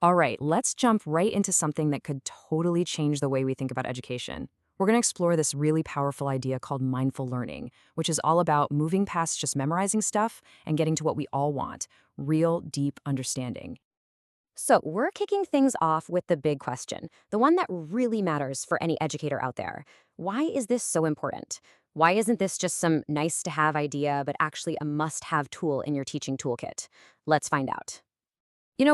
All right, let's jump right into something that could totally change the way we think about education. We're going to explore this really powerful idea called mindful learning, which is all about moving past just memorizing stuff and getting to what we all want: real, deep understanding. So, we're kicking things off with the big question, the one that really matters for any educator out there. Why is this so important? Why isn't this just some nice to have idea, but actually a must have tool in your teaching toolkit? Let's find out.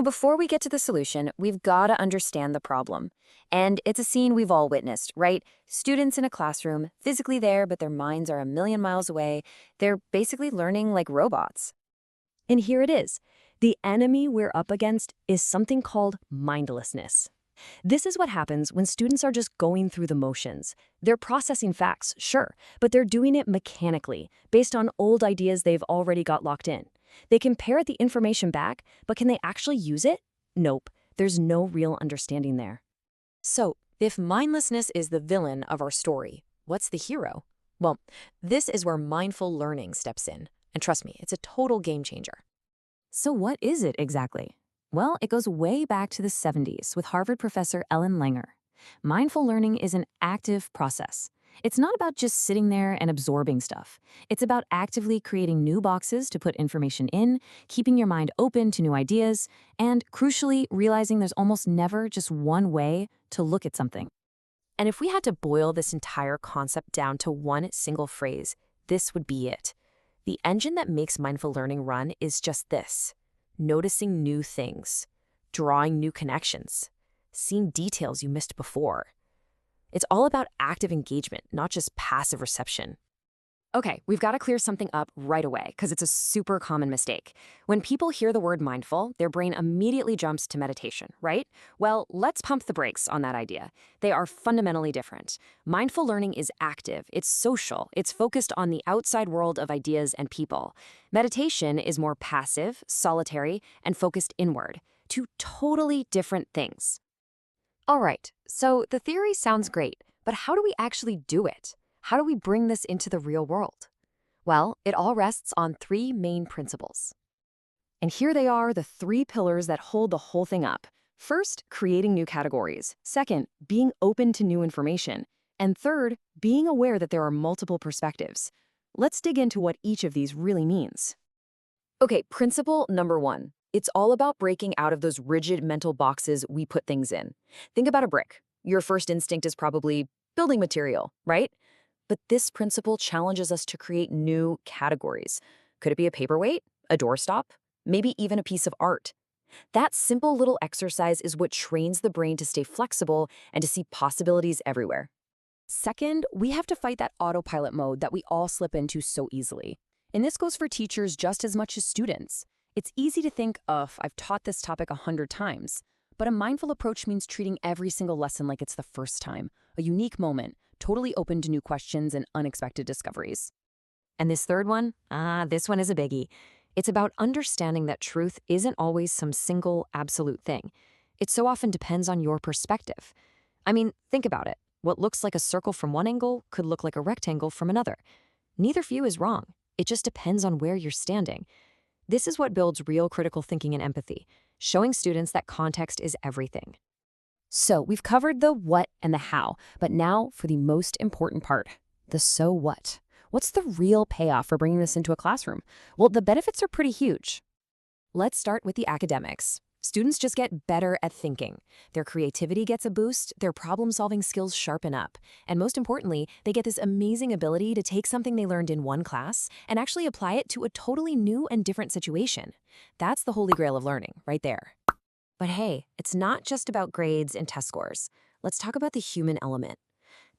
Before we get to the solution, we've got to understand the problem. And it's a scene we've all witnessed, right? Students in a classroom, physically there, but their minds are a million miles away. They're basically learning like robots. And here it is. The enemy we're up against is something called mindlessness. This is what happens when students are just going through the motions. They're processing facts, sure, but they're doing it mechanically, based on old ideas they've already got locked in. They can parrot the information back, but can they actually use it? Nope, there's no real understanding there. So, if mindlessness is the villain of our story, what's the hero? Well, this is where mindful learning steps in. And trust me, it's a total game changer. So, what is it exactly? Well, it goes way back to the 70s with Harvard professor Ellen Langer. Mindful learning is an active process. It's not about just sitting there and absorbing stuff. It's about actively creating new boxes to put information in, keeping your mind open to new ideas, and crucially, realizing there's almost never just one way to look at something. And if we had to boil this entire concept down to one single phrase, this would be it. The engine that makes mindful learning run is just this: noticing new things, drawing new connections, seeing details you missed before. It's all about active engagement, not just passive reception. Okay, we've got to clear something up right away because it's a super common mistake. When people hear the word mindful, their brain immediately jumps to meditation, right? Well, let's pump the brakes on that idea. They are fundamentally different. Mindful learning is active, it's social, it's focused on the outside world of ideas and people. Meditation is more passive, solitary, and focused inward. Two totally different things. All right, so the theory sounds great, but how do we actually do it? How do we bring this into the real world? Well, it all rests on three main principles. And here they are, the three pillars that hold the whole thing up. First, creating new categories. Second, being open to new information. And third, being aware that there are multiple perspectives. Let's dig into what each of these really means. Okay, principle number one. It's all about breaking out of those rigid mental boxes we put things in. Think about a brick. Your first instinct is probably building material, right? But this principle challenges us to create new categories. Could it be a paperweight, a doorstop, maybe even a piece of art? That simple little exercise is what trains the brain to stay flexible and to see possibilities everywhere. Second, we have to fight that autopilot mode that we all slip into so easily. And this goes for teachers just as much as students. It's easy to think, I've taught this topic 100 times. But a mindful approach means treating every single lesson like it's the first time, a unique moment, totally open to new questions and unexpected discoveries. And this third one? This one is a biggie. It's about understanding that truth isn't always some single, absolute thing. It so often depends on your perspective. I mean, think about it. What looks like a circle from one angle could look like a rectangle from another. Neither view is wrong. It just depends on where you're standing. This is what builds real critical thinking and empathy, showing students that context is everything. So we've covered the what and the how, but now for the most important part, the so what. What's the real payoff for bringing this into a classroom? Well, the benefits are pretty huge. Let's start with the academics. Students just get better at thinking. Their creativity gets a boost, their problem-solving skills sharpen up, and most importantly, they get this amazing ability to take something they learned in one class and actually apply it to a totally new and different situation. That's the holy grail of learning, right there. But hey, it's not just about grades and test scores. Let's talk about the human element.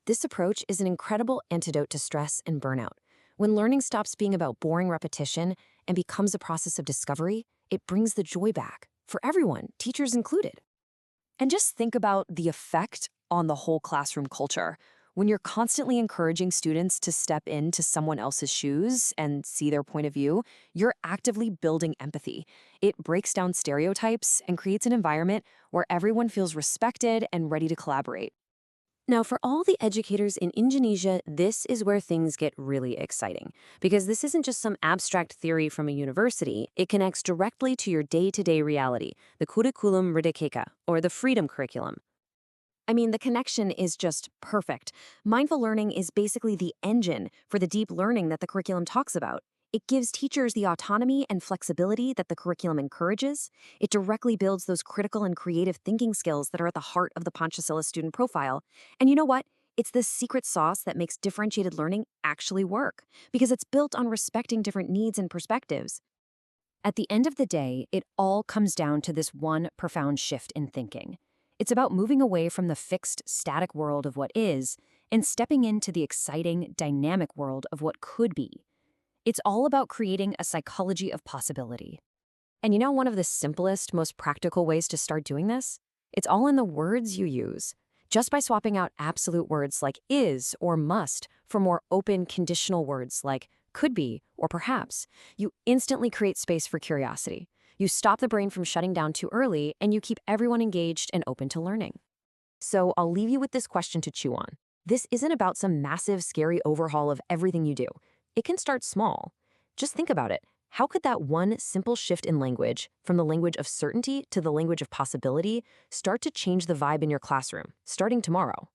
This approach is an incredible antidote to stress and burnout. When learning stops being about boring repetition and becomes a process of discovery, it brings the joy back, for everyone, teachers included. And just think about the effect on the whole classroom culture. When you're constantly encouraging students to step into someone else's shoes and see their point of view, you're actively building empathy. It breaks down stereotypes and creates an environment where everyone feels respected and ready to collaborate. Now, for all the educators in Indonesia, this is where things get really exciting. Because this isn't just some abstract theory from a university, it connects directly to your day to day reality, the Kurikulum Merdeka, or the Freedom Curriculum. I mean, the connection is just perfect. Mindful learning is basically the engine for the deep learning that the curriculum talks about. It gives teachers the autonomy and flexibility that the curriculum encourages. It directly builds those critical and creative thinking skills that are at the heart of the Panchasila student profile. And you know what? It's this secret sauce that makes differentiated learning actually work, because it's built on respecting different needs and perspectives. At the end of the day, it all comes down to this one profound shift in thinking. It's about moving away from the fixed, static world of what is and stepping into the exciting, dynamic world of what could be. It's all about creating a psychology of possibility. And you know, one of the simplest, most practical ways to start doing this? It's all in the words you use. Just by swapping out absolute words like is or must for more open, conditional words like could be or perhaps, you instantly create space for curiosity. You stop the brain from shutting down too early, and you keep everyone engaged and open to learning. So I'll leave you with this question to chew on. This isn't about some massive, scary overhaul of everything you do. It can start small. Just think about it. How could that one simple shift in language, from the language of certainty to the language of possibility, start to change the vibe in your classroom, starting tomorrow?